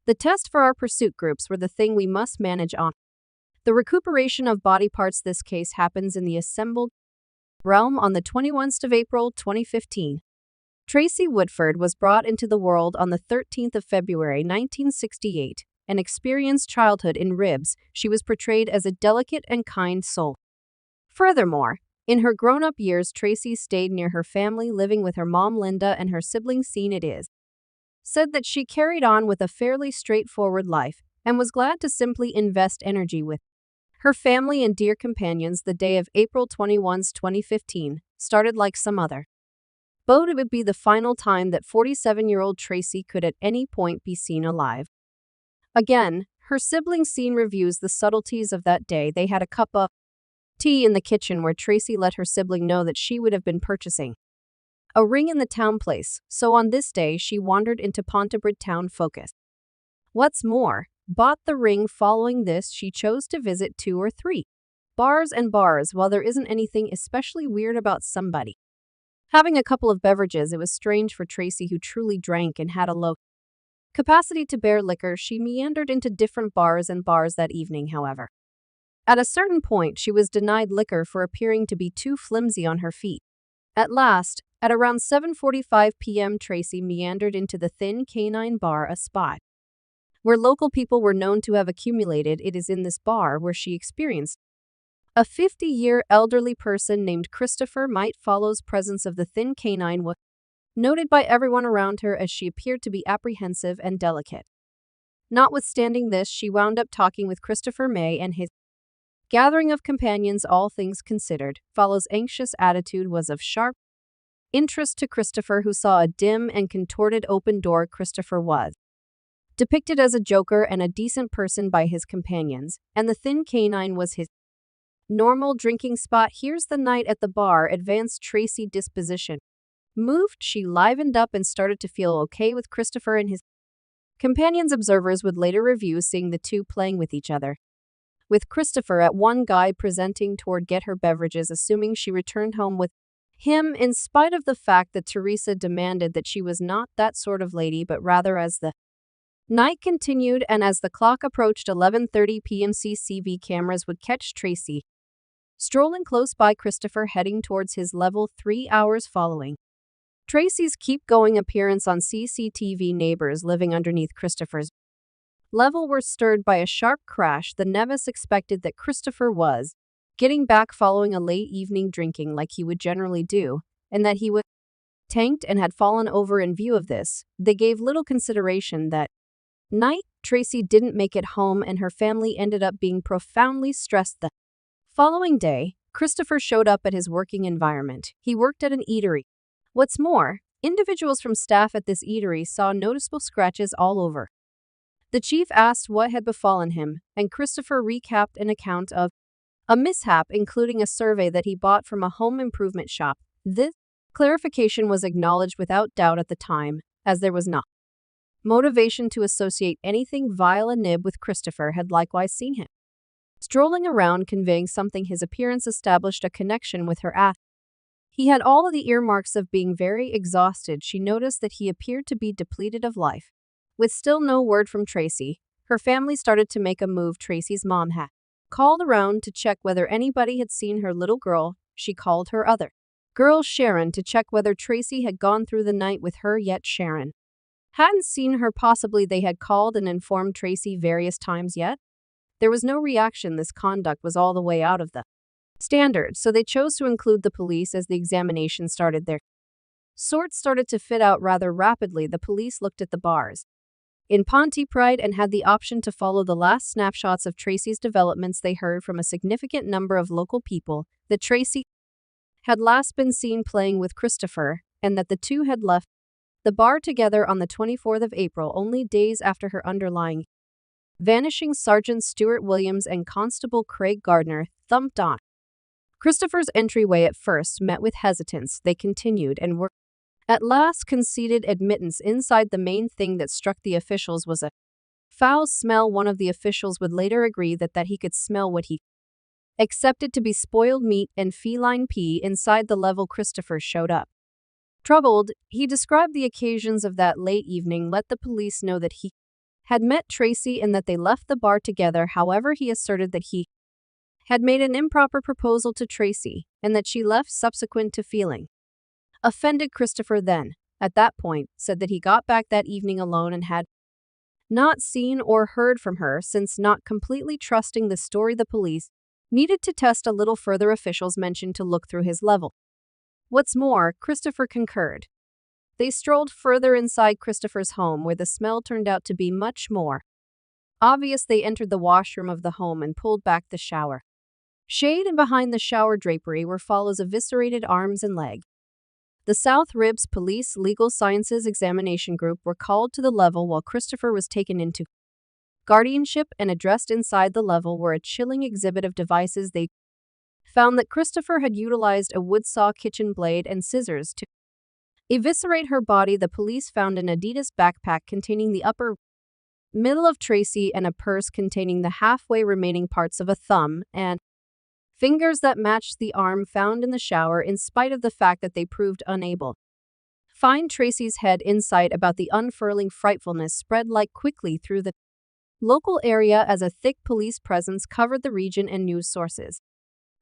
The test for our pursuit groups were the thing we must manage on. The recuperation of body parts. This case happens in the assembled realm on the 21st of April 2015. Tracy Woodford was brought into the world on the 13th of February 1968. An experienced childhood in ribs, she was portrayed as a delicate and kind soul. Furthermore, in her grown-up years, Tracy stayed near her family, living with her mom Linda and her siblings. It is said that she carried on with a fairly straightforward life and was glad to simply invest energy with her family and dear companions. The day of April 21, 2015, started like some other. But it would be the final time that 47-year-old Tracy could at any point be seen alive. Again, her siblings reviews the subtleties of that day. They had a cup of tea in the kitchen where Tracy let her sibling know that she would have been purchasing a ring in the town place, so on this day she wandered into Pontypridd town focus. What's more, bought the ring. Following this, she chose to visit 2 or 3 bars. While there isn't anything especially weird about somebody having a couple of beverages, it was strange for Tracy, who truly drank and had a low capacity to bear liquor. She meandered into different bars that evening, however. At a certain point, she was denied liquor for appearing to be too flimsy on her feet. At last, at around 7:45 p.m., Tracy meandered into the Thin Canine Bar, a spot where local people were known to have accumulated. It is in this bar where she experienced a 50-year elderly person named Christopher. Follow's presence of the Thin Canine was noted by everyone around her, as she appeared to be apprehensive and delicate. Notwithstanding this, she wound up talking with Christopher May and his gathering of companions. All things considered, Follow's anxious attitude was of sharp interest to Christopher, who saw a dim and contorted open door. Christopher was depicted as a joker and a decent person by his companions, and the Thin Canine was his normal drinking spot. Here's the night at the bar advanced Tracy disposition. Moved, she livened up and started to feel okay with Christopher and his companions. Observers would later review seeing the two playing with each other, with Christopher at one guy presenting toward get her beverages, assuming she returned home with him, in spite of the fact that Teresa demanded that she was not that sort of lady, but rather. As the night continued and as the clock approached 11:30 p.m., CCTV cameras would catch Tracy strolling close by Christopher, heading towards his level. 3 hours following Tracy's keep-going appearance on CCTV, neighbors living underneath Christopher's level were stirred by a sharp crash. The Nevis expected that Christopher was getting back following a late evening drinking like he would generally do, and that he was tanked and had fallen over. In view of this, they gave little consideration that night. Tracy didn't make it home, and her family ended up being profoundly stressed. The following day, Christopher showed up at his working environment. He worked at an eatery. What's more, individuals from staff at this eatery saw noticeable scratches all over. The chief asked what had befallen him, and Christopher recapped an account of a mishap, including a survey that he bought from a home improvement shop. This clarification was acknowledged without doubt at the time, as there was no motivation to associate anything vile. A nib with Christopher had likewise seen him strolling around, conveying something. His appearance established a connection with her ass. He had all of the earmarks of being very exhausted. She noticed that he appeared to be depleted of life. With still no word from Tracy, her family started to make a move. Tracy's mom had called around to check whether anybody had seen her little girl. She called her other girl, Sharon, to check whether Tracy had gone through the night with her, yet Sharon hadn't seen her. Possibly they had called and informed Tracy various times, yet there was no reaction. This conduct was all the way out of the standard, so they chose to include the police as the examination started. Their sorts started to fit out rather rapidly. The police looked at the bars in Pontypridd and had the option to follow the last snapshots of Tracy's developments. They heard from a significant number of local people that Tracy had last been seen playing with Christopher, and that the two had left the bar together on the 24th of April, only days after her underlying vanishing. Sergeant Stuart Williams and Constable Craig Gardner thumped on Christopher's entryway. At first met with hesitance, they continued and were at last conceded admittance inside. The main thing that struck the officials was a foul smell. One of the officials would later agree that he could smell what he accepted to be spoiled meat and feline pee inside the level. Christopher showed up troubled. He described the occasions of that late evening, let the police know that he had met Tracy and that they left the bar together. However, he asserted that he had made an improper proposal to Tracy and that she left subsequent to feeling offended. Christopher then, at that point, said that he got back that evening alone and had not seen or heard from her since. Not completely trusting the story, the police needed to test a little further. Officials mentioned to look through his level. What's more, Christopher concurred. They strolled further inside Christopher's home, where the smell turned out to be much more obvious. They entered the washroom of the home and pulled back the shower shade, and behind the shower drapery were Fallow's eviscerated arms and leg. The South Ribs Police Legal Sciences Examination Group were called to the level while Christopher was taken into guardianship and addressed. Inside the level were a chilling exhibit of devices. They found that Christopher had utilized a wood saw, kitchen blade, and scissors to eviscerate her body. The police found an Adidas backpack containing the upper middle of Tracy and a purse containing the halfway remaining parts of a thumb and fingers that matched the arm found in the shower. In spite of the fact that they proved unable to find Tracy's head inside, about the unfurling frightfulness spread like quickly through the local area as a thick police presence covered the region, and news sources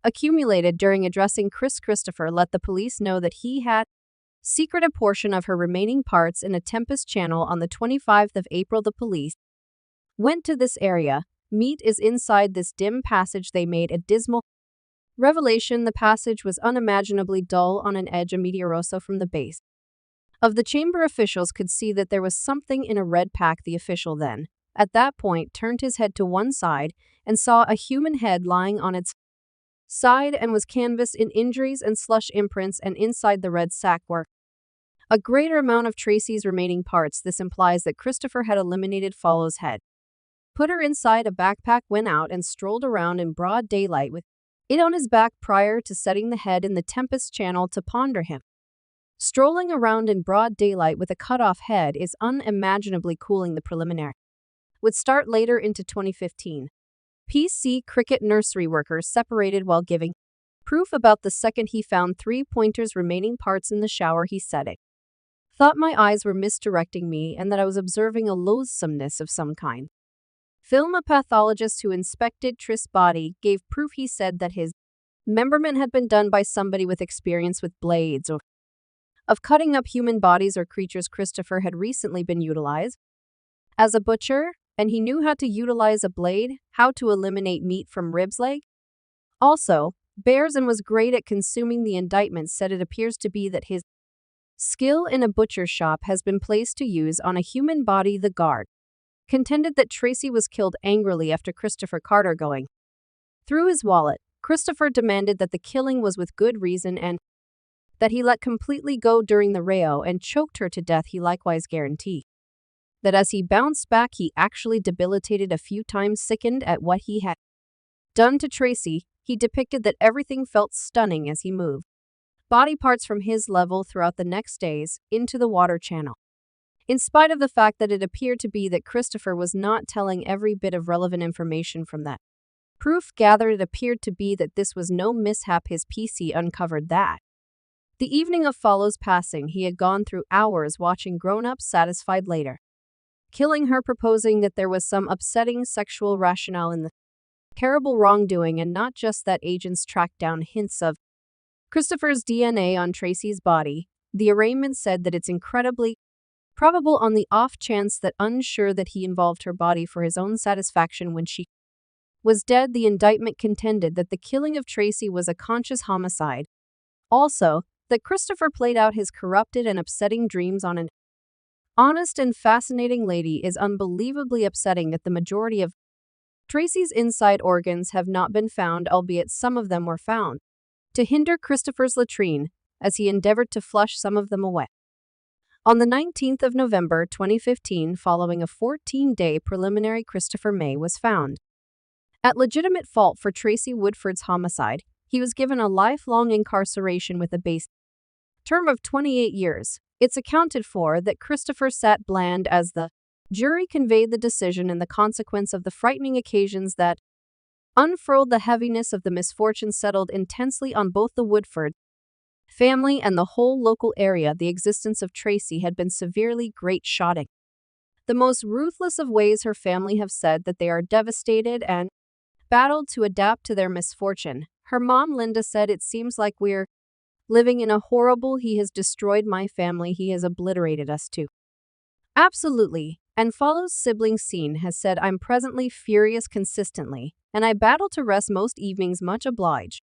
accumulated during addressing Christopher let the police know that he had secreted a portion of her remaining parts in a Tempest channel. On the 25th of April, the police went to this area. Meat is inside this dim passage. They made a dismal revelation. The passage was unimaginably dull on an edge. A meteoroso from the base of the chamber. Officials could see that there was something in a red pack. The official then, at that point, turned his head to one side and saw a human head lying on its side and was canvassed in injuries and slush imprints, and inside the red sack were a greater amount of Tracy's remaining parts. This implies that Christopher had eliminated Fallow's head, put her inside a backpack, went out and strolled around in broad daylight with it on his back prior to setting the head in the Tempest channel to ponder him. Strolling around in broad daylight with a cut-off head is unimaginably cooling. The preliminary would start later into 2015. PC cricket nursery workers separated while giving proof about the second he found 3 pointers remaining parts in the shower. He said, "It thought my eyes were misdirecting me and that I was observing a loathsomeness of some kind." Film a pathologist who inspected Tris' body gave proof. He said that his memberment had been done by somebody with experience with blades or of cutting up human bodies or creatures. Christopher had recently been utilized as a butcher, and he knew how to utilize a blade, how to eliminate meat from ribs, leg, also bears, and was great at consuming. The indictment said it appears to be that his skill in a butcher shop has been placed to use on a human body. The guard contended that Tracy was killed angrily after Christopher Carter going through his wallet. Christopher demanded that the killing was with good reason and that he let completely go during the reo and choked her to death. He likewise guaranteed that as he bounced back, he actually debilitated a few times. Sickened at what he had done to Tracy, he depicted that everything felt stunning as he moved body parts from his level throughout the next days into the water channel. In spite of the fact that it appeared to be that Christopher was not telling every bit of relevant information from that proof gathered, it appeared to be that this was no mishap. His PC uncovered that the evening of Fallow's passing, he had gone through hours watching grown-ups satisfied later killing her, proposing that there was some upsetting sexual rationale in the terrible wrongdoing, and not just that. Agents tracked down hints of Christopher's DNA on Tracy's body. The arraignment said that it's incredibly probable, on the off chance that, unsure that he involved her body for his own satisfaction when she was dead. The indictment contended that the killing of Tracy was a conscious homicide. Also, that Christopher played out his corrupted and upsetting dreams on an honest and fascinating lady. Is unbelievably upsetting that the majority of Tracy's inside organs have not been found, albeit some of them were found to hinder Christopher's latrine as he endeavored to flush some of them away. On the 19th of November 2015, following a 14-day preliminary, Christopher May was found at legitimate fault for Tracy Woodford's homicide. He was given a lifelong incarceration with a base term of 28 years. It's accounted for that Christopher sat bland as the jury conveyed the decision, and the consequence of the frightening occasions that unfurled the heaviness of the misfortune settled intensely on both the Woodford family and the whole local area. The existence of Tracy had been severely great shotting the most ruthless of ways her family have said that they are devastated and battled to adapt to their misfortune. Her mom, Linda, said, "It seems like we're living in a horrible, he has destroyed my family, he has obliterated us too." Absolutely. And follows sibling scene has said, "I'm presently furious consistently, and I battle to rest most evenings, much obliged."